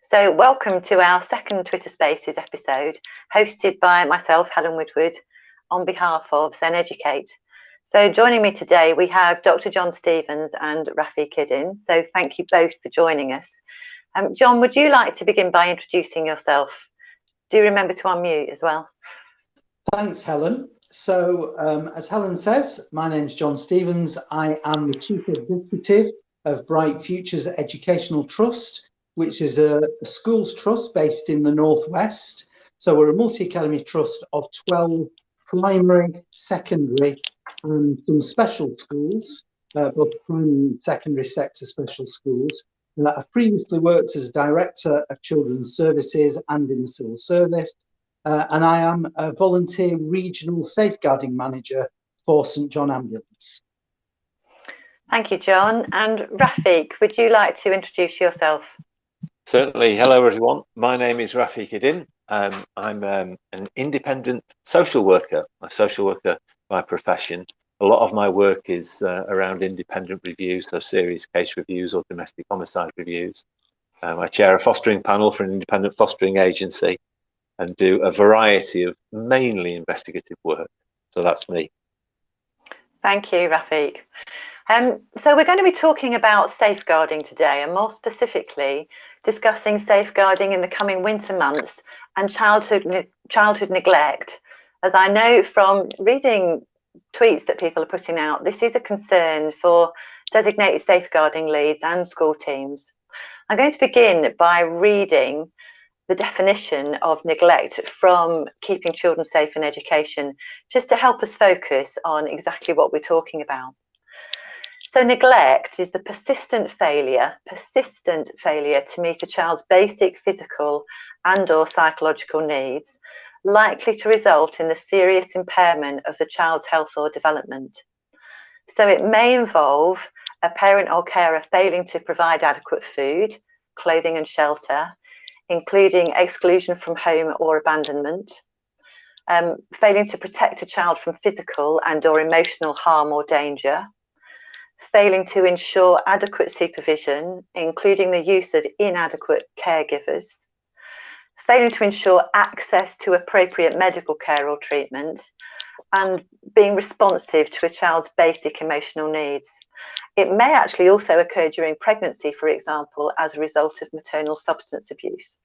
So welcome to our second Twitter Spaces episode, hosted by myself, Helen Woodward, on behalf of Zen Educate. So joining me today, we have Dr. John Stevens and Rafi Kiddin. So thank you both for joining us. John, would you like to begin by introducing yourself? Do remember to unmute as well. Thanks, Helen. So, as Helen says, my name's John Stevens. I am the Chief Executive of Bright Futures Educational Trust, which is a schools trust based in the Northwest. So we're a multi-academy trust of 12 primary, secondary and some special schools, both primary and secondary sector special schools. I've previously worked as Director of Children's Services and in the civil service. And I am a volunteer regional safeguarding manager for St John Ambulance. Thank you, John. And Rafiq, would you like to introduce yourself? Certainly. Hello, everyone. My name is Rafi Kiddin. I'm an independent social worker, a social worker by profession. A lot of my work is around independent reviews, so serious case reviews or domestic homicide reviews. I chair a fostering panel for an independent fostering agency and do a variety of mainly investigative work. So that's me. Thank you, Rafiq. So we're going to be talking about safeguarding today, and more specifically discussing safeguarding in the coming winter months and childhood neglect. As I know from reading tweets that people are putting out, this is a concern for designated safeguarding leads and school teams. I'm going to begin by reading the definition of neglect from Keeping Children Safe in Education, just to help us focus on exactly what we're talking about. So neglect is the persistent failure to meet a child's basic physical and or psychological needs, likely to result in the serious impairment of the child's health or development. So it may involve a parent or carer failing to provide adequate food, clothing and shelter, including exclusion from home or abandonment, failing to protect a child from physical and or emotional harm or danger, failing to ensure adequate supervision, including the use of inadequate caregivers, failing to ensure access to appropriate medical care or treatment, and being responsive to a child's basic emotional needs. It may actually also occur during pregnancy, for example, as a result of maternal substance abuse.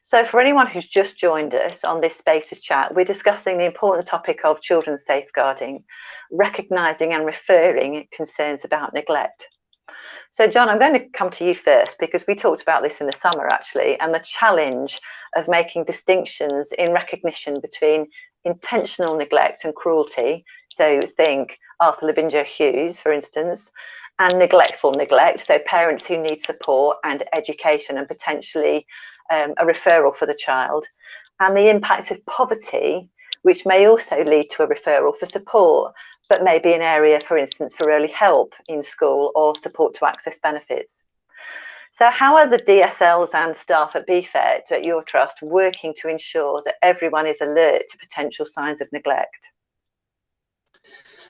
So for anyone who's just joined us on this Spaces chat, we're discussing the important topic of children's safeguarding, recognising and referring concerns about neglect. So John, I'm going to come to you first because we talked about this in the summer actually, and the challenge of making distinctions in recognition between intentional neglect and cruelty. So think Arthur Labinger Hughes, for instance, and neglectful neglect. So parents who need support and education and potentially a referral for the child, and the impact of poverty, which may also lead to a referral for support, but may be an area, for instance, for early help in school or support to access benefits. So how are the DSLs and staff at BFET at your trust working to ensure that everyone is alert to potential signs of neglect?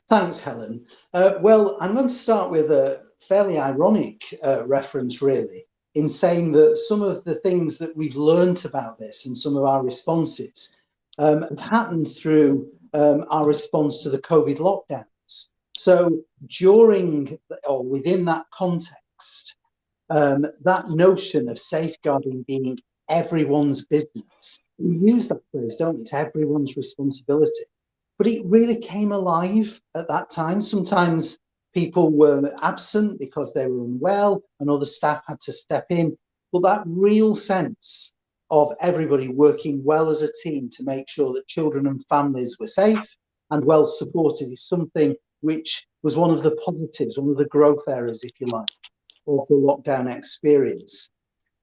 Thanks, Helen. Well, I'm going to start with a fairly ironic reference, really, in saying that some of the things that we've learnt about this and some of our responses have happened through our response to the COVID lockdowns. So during or within that context, that notion of safeguarding being everyone's business, we use that phrase, don't we? It's everyone's responsibility. But it really came alive at that time. Sometimes people were absent because they were unwell and other staff had to step in. But that real sense of everybody working well as a team to make sure that children and families were safe and well supported is something which was one of the positives, one of the growth areas, if you like, of the lockdown experience.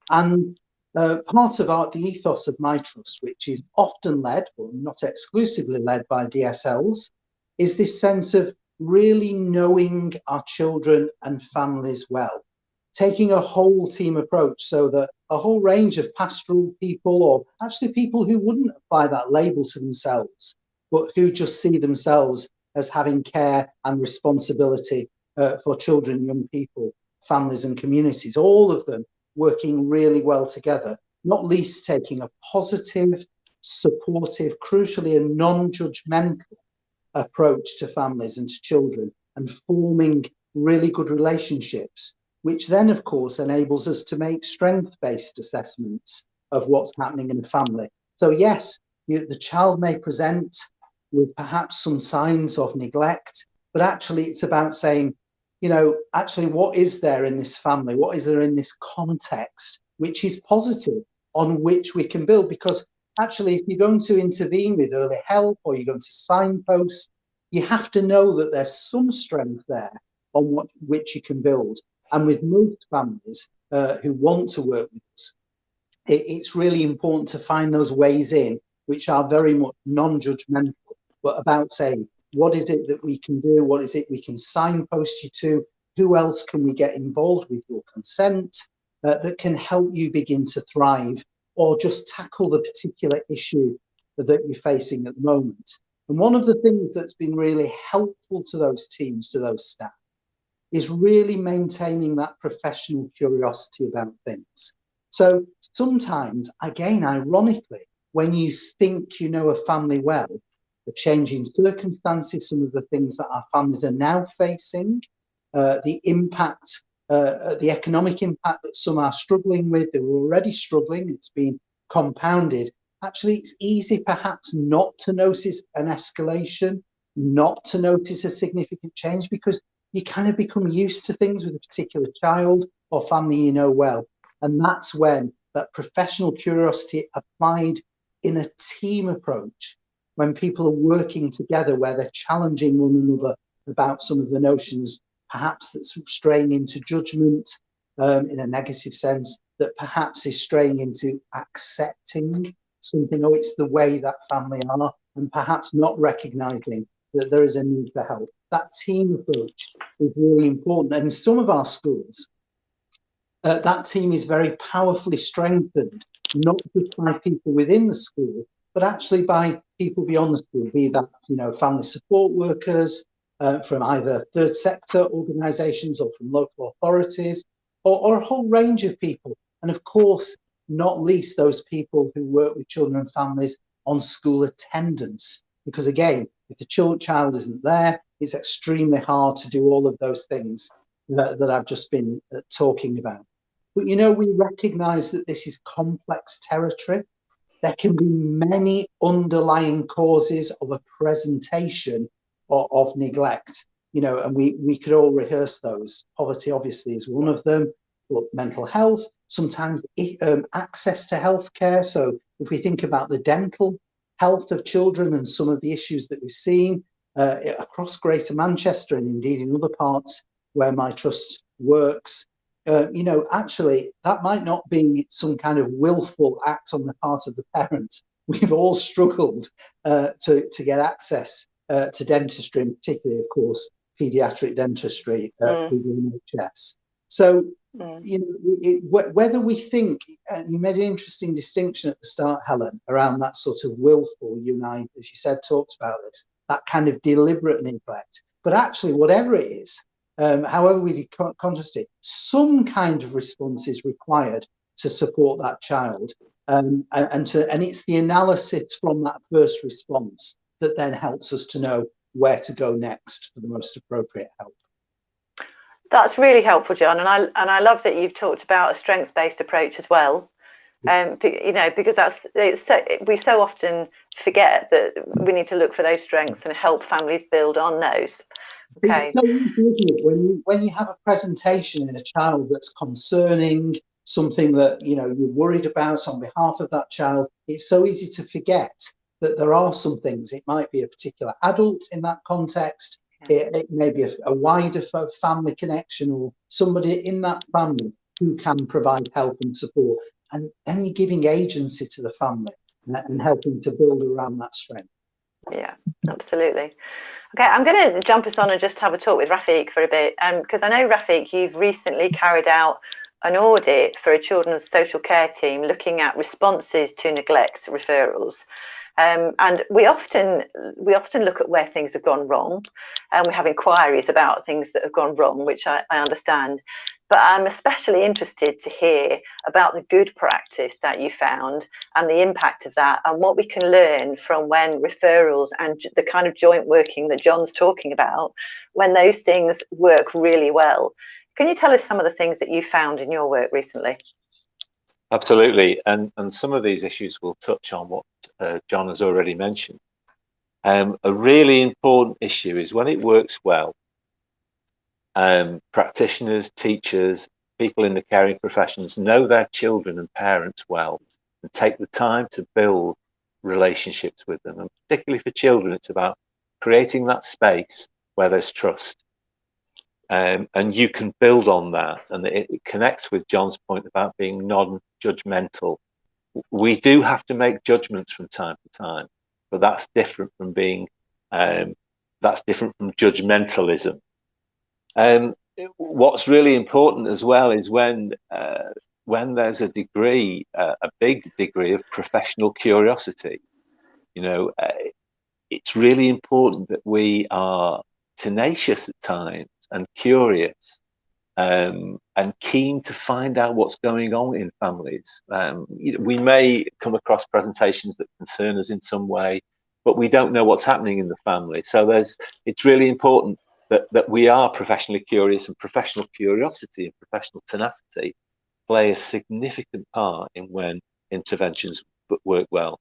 And part of the ethos of my trust, which is often led, but not exclusively led by DSLs, is this sense of really knowing our children and families well, taking a whole team approach so that a whole range of pastoral people, or actually people who wouldn't apply that label to themselves, but who just see themselves as having care and responsibility for children, young people, families and communities, all of them working really well together, not least taking a positive, supportive, crucially a non-judgmental approach to families and to children, and forming really good relationships, which then, of course, enables us to make strength-based assessments of what's happening in a family. So yes, the child may present with perhaps some signs of neglect, but actually it's about saying, you know, actually what is there in this family? What is there in this context which is positive, on which we can build? Because actually, if you're going to intervene with early help or you're going to signpost, you have to know that there's some strength there on which you can build. And with most families who want to work with us, it's really important to find those ways in which are very much non-judgmental, but about saying, what is it that we can do? What is it we can signpost you to? Who else can we get involved with your consent that can help you begin to thrive, or just tackle the particular issue that you're facing at the moment? And one of the things that's been really helpful to those teams, to those staff, is really maintaining that professional curiosity about things. So sometimes, again, ironically, when you think you know a family well, the changing circumstances, some of the things that our families are now facing, the impact, the economic impact that some are struggling with, they were already struggling, it's been compounded. Actually, it's easy perhaps not to notice an escalation, not to notice a significant change, because you kind of become used to things with a particular child or family you know well. And that's when that professional curiosity applied in a team approach, when people are working together, where they're challenging one another about some of the notions, perhaps that's straying into judgment in a negative sense, that perhaps is straying into accepting something, oh, it's the way that family are, and perhaps not recognizing that there is a need for help. That team approach is really important. And in some of our schools, that team is very powerfully strengthened, not just by people within the school, but actually by people beyond the school, be that, you know, family support workers from either third sector organisations or from local authorities, or a whole range of people. And of course, not least those people who work with children and families on school attendance. Because again, if the child isn't there, it's extremely hard to do all of those things that I've just been talking about. But, you know, we recognise that this is complex territory. There can be many underlying causes of a presentation of neglect, you know, and we could all rehearse those. Poverty obviously is one of them, but mental health, sometimes access to healthcare. So if we think about the dental health of children and some of the issues that we've seen across Greater Manchester and indeed in other parts where my trust works, you know, actually, that might not be some kind of willful act on the part of the parents. We've all struggled to get access to dentistry, and particularly, of course, paediatric dentistry through the NHS. So, you know, whether we think, and you made an interesting distinction at the start, Helen, around that sort of willful, you and I, as you said, talked about this, that kind of deliberate neglect. But actually, whatever it is, however we contrast it, some kind of response is required to support that child, and it's the analysis from that first response that then helps us to know where to go next for the most appropriate help. That's really helpful, John, and I love that you've talked about a strengths-based approach as well. You know, because we so often forget that we need to look for those strengths and help families build on those. Okay. It's so easy, isn't it? When you have a presentation in a child that's concerning, something that, you know, you're worried about on behalf of that child, it's so easy to forget that there are some things. It might be a particular adult in that context. It may be a wider family connection or somebody in that family who can provide help and support. And then you're giving agency to the family and helping to build around that strength. Yeah, absolutely. Okay, I'm going to jump us on and just have a talk with Rafiq for a bit, because I know, Rafiq, you've recently carried out an audit for a children's social care team looking at responses to neglect referrals. And we often look at where things have gone wrong, and we have inquiries about things that have gone wrong, which I understand. but I'm especially interested to hear about the good practice that you found and the impact of that, and what we can learn from when referrals and the kind of joint working that John's talking about, when those things work really well. Can you tell us some of the things that you found in your work recently? Absolutely, and some of these issues will touch on what John has already mentioned. A really important issue is when it works well, practitioners, teachers, people in the caring professions know their children and parents well and take the time to build relationships with them. And particularly for children, it's about creating that space where there's trust. And you can build on that. And it connects with John's point about being non-judgmental. We do have to make judgments from time to time, but that's different from being, that's different from judgmentalism. What's really important as well is when there's a degree, a big degree of professional curiosity, you know, it's really important that we are tenacious at times and curious, and keen to find out what's going on in families. We may come across presentations that concern us in some way, but we don't know what's happening in the family. So it's really important that we are professionally curious, and professional curiosity and professional tenacity play a significant part in when interventions work well.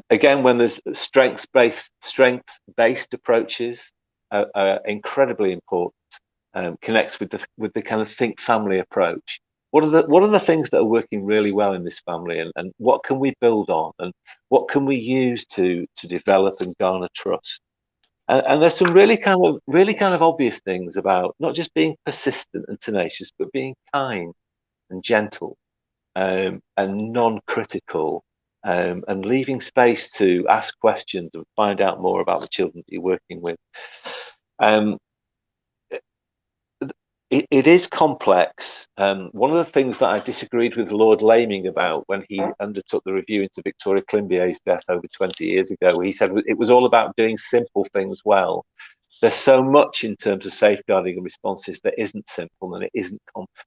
Again, when there's strengths-based approaches are incredibly important. Connects with the kind of think family approach. What are the things that are working really well in this family, and what can we build on, and what can we use to develop and garner trust? And there's some really kind of obvious things about not just being persistent and tenacious, but being kind and gentle, and non-critical, and leaving space to ask questions and find out more about the children that you're working with. It is complex. One of the things that I disagreed with Lord Laming about when he undertook the review into Victoria Climbier's death over 20 years ago, he said it was all about doing simple things well. There's so much in terms of safeguarding and responses that isn't simple, and it isn't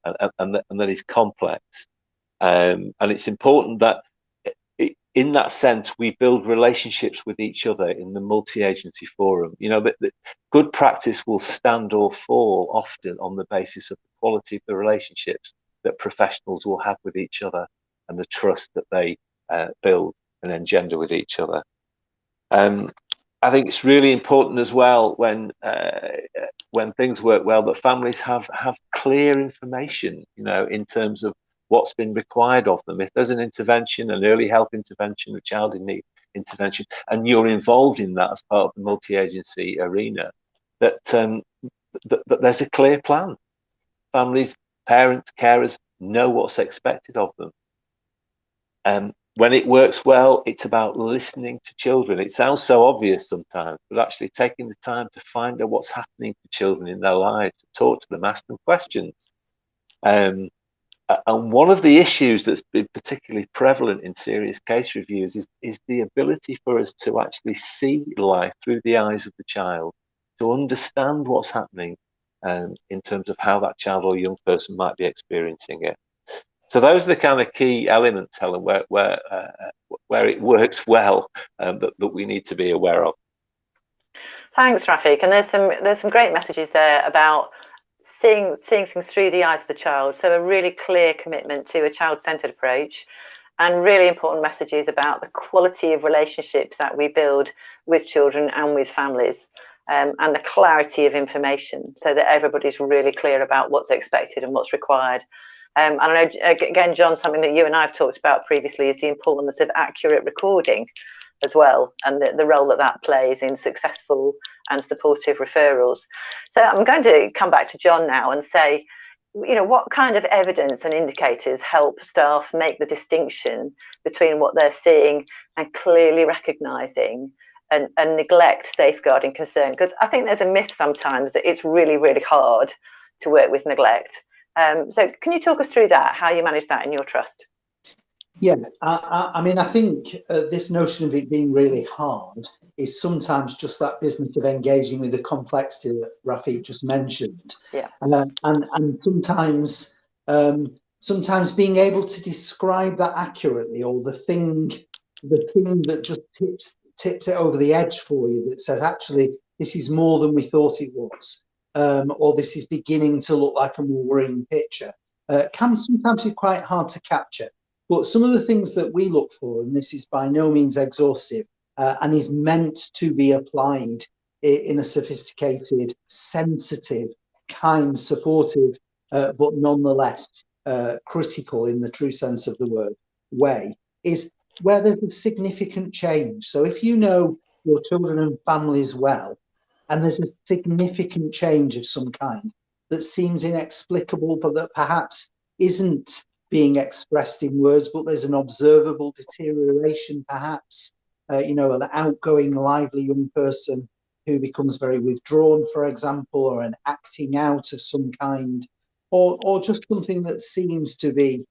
and that is complex. And it's important that in that sense, we build relationships with each other in the multi-agency forum. You know, that good practice will stand or fall often on the basis of the quality of the relationships that professionals will have with each other and the trust that they build and engender with each other. I think it's really important as well when things work well that families have clear information, you know, in terms of what's been required of them. If there's an intervention, an early help intervention, a child in need intervention, and you're involved in that as part of the multi-agency arena, that there's a clear plan. Families, parents, carers know what's expected of them. When it works well, it's about listening to children. It sounds so obvious sometimes, but actually taking the time to find out what's happening to children in their lives, to talk to them, ask them questions. And one of the issues that's been particularly prevalent in serious case reviews is the ability for us to actually see life through the eyes of the child, to understand what's happening in terms of how that child or young person might be experiencing it. So those are the kind of key elements, Helen, where it works well, that we need to be aware of. Thanks, Rafiq. And there's some great messages there about seeing things through the eyes of the child. So a really clear commitment to a child-centered approach, and really important messages about the quality of relationships that we build with children and with families, and the clarity of information, so that everybody's really clear about what's expected and what's required. And I know, again, John, something that you and I have talked about previously is the importance of accurate recording as well, and the role that plays in successful and supportive referrals. So I'm going to come back to John now and say, you know, what kind of evidence and indicators help staff make the distinction between what they're seeing and clearly recognising and neglect safeguarding concern? Because I think there's a myth sometimes that it's really, really hard to work with neglect. So can you talk us through that, how you manage that in your trust? Yeah, I mean, I think this notion of it being really hard is sometimes just that business of engaging with the complexity that Rafiq just mentioned, Yeah. and sometimes being able to describe that accurately, or the thing that just tips it over the edge for you, that says actually this is more than we thought it was, or this is beginning to look like a more worrying picture, can sometimes be quite hard to capture. But some of the things that we look for, and this is by no means exhaustive, and is meant to be applied in a sophisticated, sensitive, kind, supportive, but nonetheless critical in the true sense of the word way, is where there's a significant change. So if you know your children and families well, and there's a significant change of some kind that seems inexplicable, but that perhaps isn't being expressed in words, but there's an observable deterioration, perhaps, an outgoing, lively young person who becomes very withdrawn, for example, or an acting out of some kind, or just something that seems to be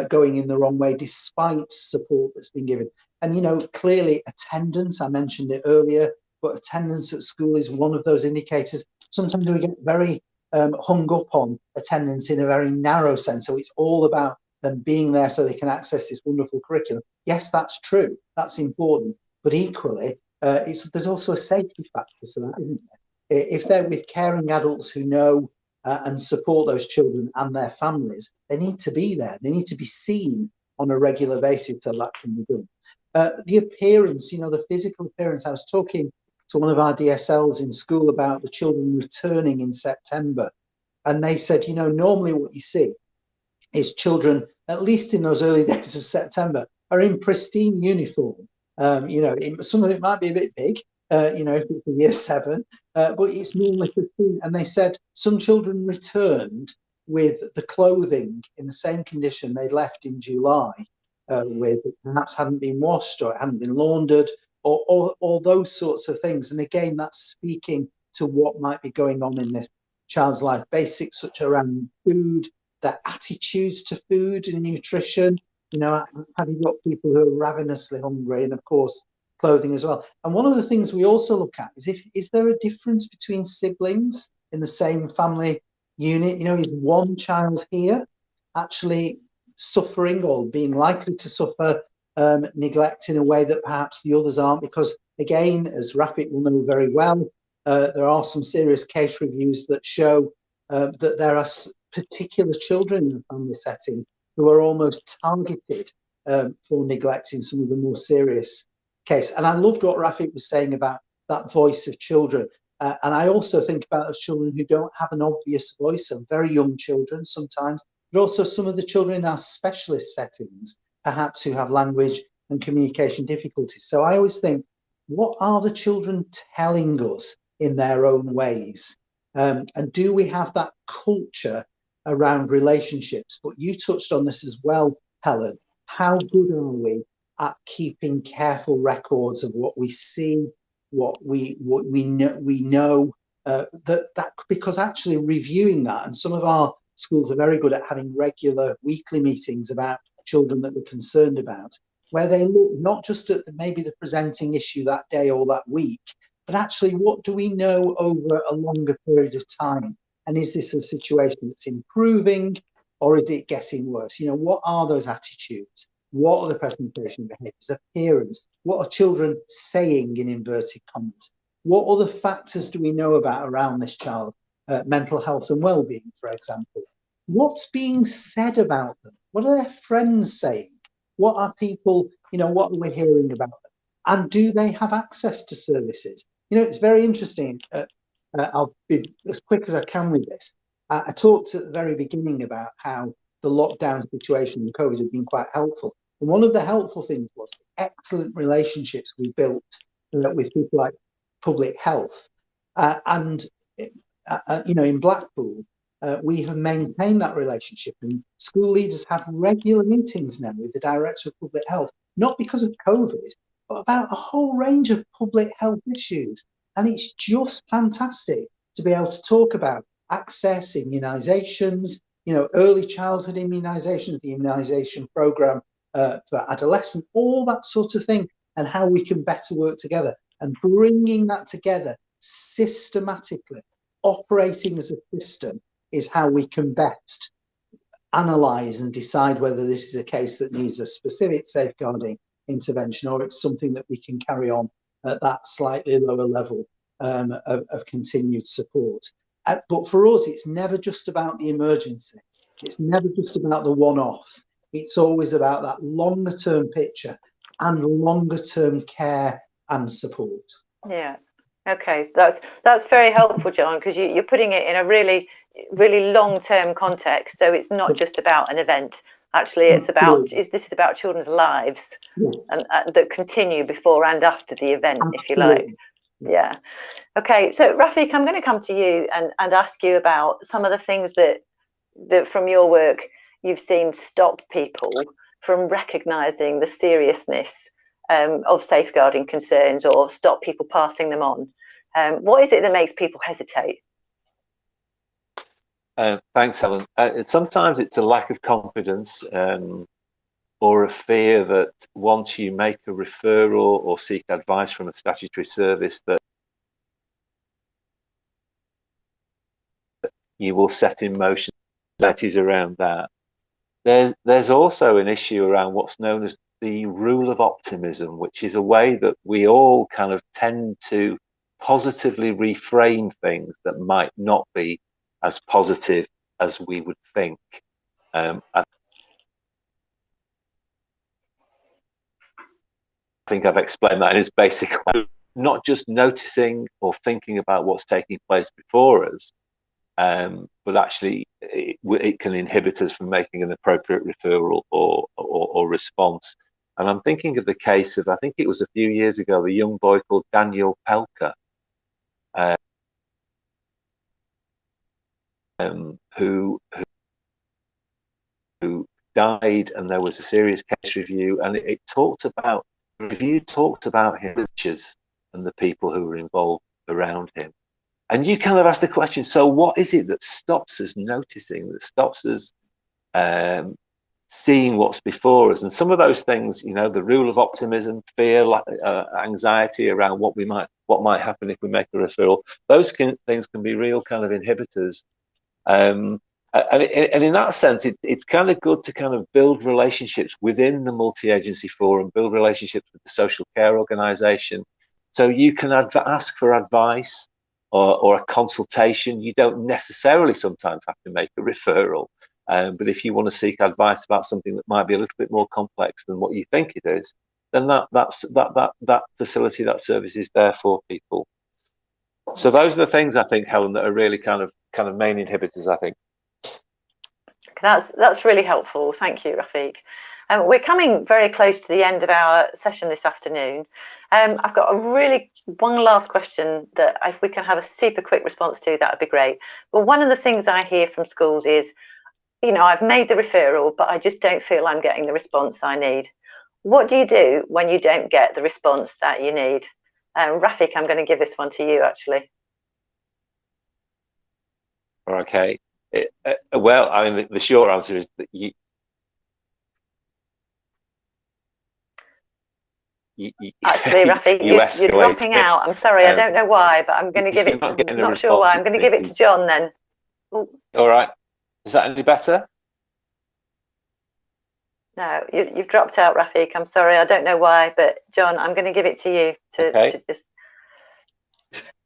going in the wrong way despite support that's been given. And, clearly attendance, I mentioned it earlier, but attendance at school is one of those indicators. Sometimes we get very hung up on attendance in a very narrow sense. So it's all about them being there so they can access this wonderful curriculum. Yes, that's true. That's important. But equally, there's also a safety factor to that, isn't there? If they're with caring adults who know and support those children and their families, they need to be there. They need to be seen on a regular basis so that can be done. The appearance, the physical appearance. I was talking to one of our DSLs in school about the children returning in September. And they said, normally what you see is children, at least in those early days of September, are in pristine uniform. Some of it might be a bit big, if it's year 7, but it's normally pristine. And they said some children returned with the clothing in the same condition they left in July, with it perhaps hadn't been washed or it hadn't been laundered, or those sorts of things. And again, that's speaking to what might be going on in this child's life. Basics such around food, their attitudes to food and nutrition. Have you got people who are ravenously hungry, and of course clothing as well. And one of the things we also look at is there a difference between siblings in the same family unit? Is one child here actually suffering or being likely to suffer neglect in a way that perhaps the others aren't? Because again, as Rafiq will know very well, there are some serious case reviews that show that there are particular children in the family setting who are almost targeted for neglect in some of the more serious cases. And I loved what Rafiq was saying about that voice of children. And I also think about those children who don't have an obvious voice, so very young children sometimes, but also some of the children in our specialist settings, perhaps who have language and communication difficulties. So I always think, what are the children telling us in their own ways? And do we have that culture around relationships? But you touched on this as well, Helen. How good are we at keeping careful records of what we see, what we know? That because actually reviewing that, and some of our schools are very good at having regular weekly meetings about children that we're concerned about, where they look not just at maybe the presenting issue that day or that week, but actually what do we know over a longer period of time? And is this a situation that's improving, or is it getting worse? What are those attitudes? What are the presentation behaviours, appearance? What are children saying in inverted commas? What other factors do we know about around this child? Mental health and well-being, for example. What's being said about them? What are their friends saying? What are people, what are we hearing about them? And do they have access to services? It's very interesting. I'll be as quick as I can with this. I talked at the very beginning about how the lockdown situation and COVID had been quite helpful. And one of the helpful things was the excellent relationships we built with people like public health. In Blackpool, we have maintained that relationship, and school leaders have regular meetings now with the Director of Public Health, not because of COVID, but about a whole range of public health issues. And it's just fantastic to be able to talk about access, immunisations, early childhood immunisations, the immunisation programme for adolescent, all that sort of thing, and how we can better work together. And bringing that together systematically, operating as a system, is how we can best analyse and decide whether this is a case that needs a specific safeguarding intervention, or it's something that we can carry on at that slightly lower level of continued support. But for us, it's never just about the emergency. It's never just about the one-off. It's always about that longer-term picture and longer-term care and support. Yeah. Okay, that's very helpful, John, because you're putting it in a really long-term context. So it's not just about an event. Actually, it's about this is about children's lives, and that continue before and after the event, if you like. Yeah. Okay. So Rafiq, I'm going to come to you and ask you about some of the things that from your work you've seen stop people from recognising the seriousness of safeguarding concerns, or stop people passing them on. What is it that makes people hesitate? Thanks, Helen. Sometimes it's a lack of confidence, or a fear that once you make a referral or seek advice from a statutory service, that you will set in motion activities around that. There's also an issue around what's known as the rule of optimism, which is a way that we all kind of tend to positively reframe things that might not be as positive as we would think. I think I've explained that in its basic way. Not just noticing or thinking about what's taking place before us, but actually it can inhibit us from making an appropriate referral or response. And I'm thinking of the case of, I think it was a few years ago, a young boy called Daniel Pelka, who died, and there was a serious case review, and it talked about him and the people who were involved around him. And you kind of ask the question, so what is it that stops us noticing, that stops us seeing what's before us? And some of those things, you know, the rule of optimism, fear, anxiety around what might happen if we make a referral, those things can be real kind of inhibitors. And in that sense, it's kind of good to kind of build relationships within the multi-agency forum, build relationships with the social care organisation, so you can ask for advice or a consultation. You don't necessarily sometimes have to make a referral, but if you want to seek advice about something that might be a little bit more complex than what you think it is, then that facility, that service is there for people. So those are the things, I think, Helen, that are really kind of main inhibitors, I think. That's really helpful. Thank you, Rafiq. We're coming very close to the end of our session this afternoon. I've got one last question that if we can have a super quick response to, that would be great. But one of the things I hear from schools is, you know, I've made the referral, but I just don't feel I'm getting the response I need. What do you do when you don't get the response that you need? Rafiq, I'm going to give this one to you, actually. Okay. Well, I mean, the short answer is that you actually, Rafiq, you're dropping out. I'm sorry, I don't know why, but I'm going to give it to, not sure why, I'm going to give it to John then. Ooh. All right. Is that any better? No, you've dropped out, Rafiq. I'm sorry, I don't know why, but John, I'm going to give it to you to just...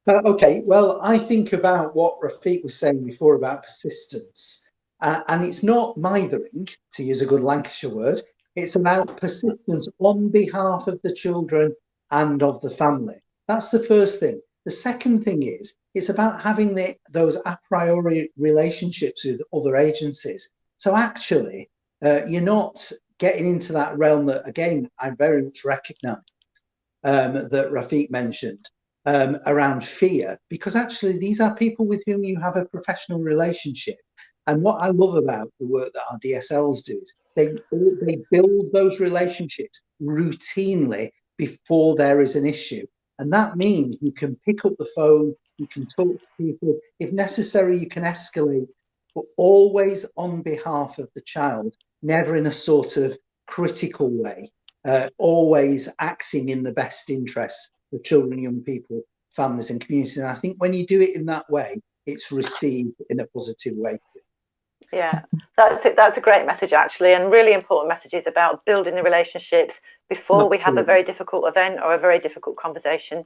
Okay, well, I think about what Rafiq was saying before about persistence. And it's not mithering, to use a good Lancashire word. It's about persistence on behalf of the children and of the family. That's the first thing. The second thing is, it's about having those a priori relationships with other agencies. So actually, you're not getting into that realm that, again, I very much recognise that Rafiq mentioned. Around fear, because actually these are people with whom you have a professional relationship. And what I love about the work that our DSLs do is they build those relationships routinely before there is an issue. And that means you can pick up the phone, you can talk to people. If necessary, you can escalate, but always on behalf of the child, never in a sort of critical way, always acting in the best interests of children, young people, families and communities. And I think when you do it in that way, it's received in a positive way. Yeah, that's it. That's a great message, actually, and really important messages about building the relationships before we have a very difficult event or a very difficult conversation,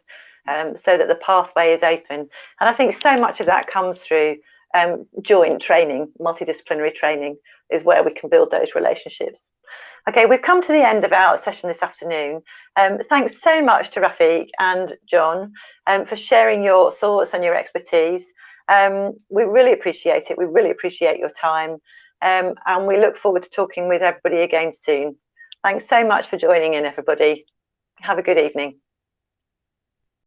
so that the pathway is open. And I think so much of that comes through joint training, multidisciplinary training is where we can build those relationships. Okay, we've come to the end of our session this afternoon. Thanks so much to Rafiq and John for sharing your thoughts and your expertise. We really appreciate it. We really appreciate your time. And we look forward to talking with everybody again soon. Thanks so much for joining in, everybody. Have a good evening.